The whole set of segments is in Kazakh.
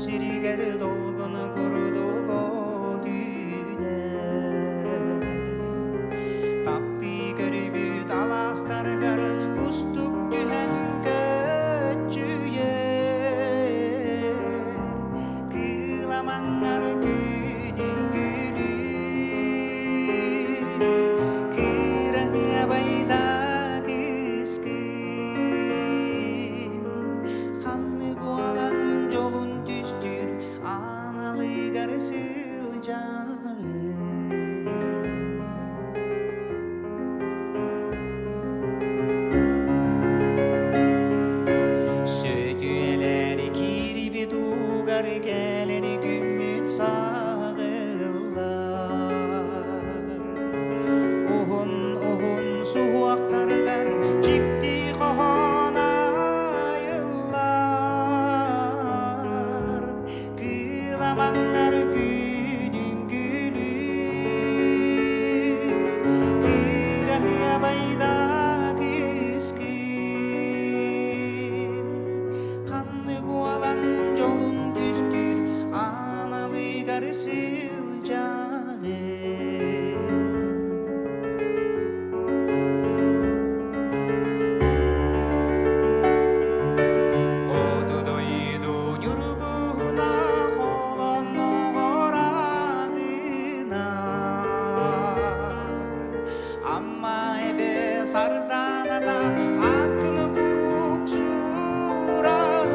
сиригер долгон курдуго дүйнер тапты көрүбүт аластаргар кустук түһэн көчүер кыламаңар күнүн күлү кырахия байда кыскын ханны куалан жолун түстүр аналыгар сылжагын сөтүэлери кириби дугар келери күмүт сагылар ухун суактаргар жикти кохон айыллар кыламаңар күнүн күлү кырахия байда кыскын ханны куалан жолун түстүр аналыгар сылжагын Одудойду юргуна колонногорагына Амма эбе сарданада акыны курук сурар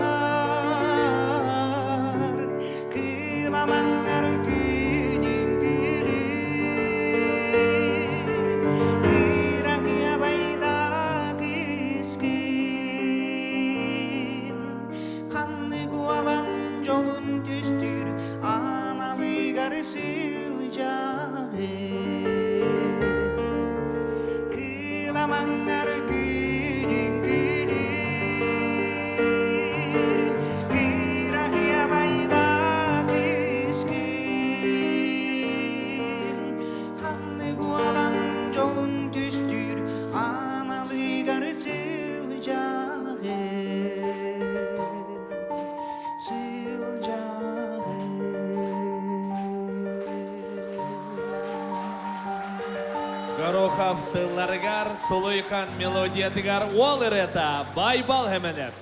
кыламаңар күнүн күлү кырахия байда кыскын ханны куалан жолун түстүр аналыгар сылжагын кыламаңар күнүн күлү кырахия байда кыскын ханны куалан жолун түстүр аналыгар Горохов тылларыгар, тулуйкан мелодиятыгар уалыр это байбал хеменеп.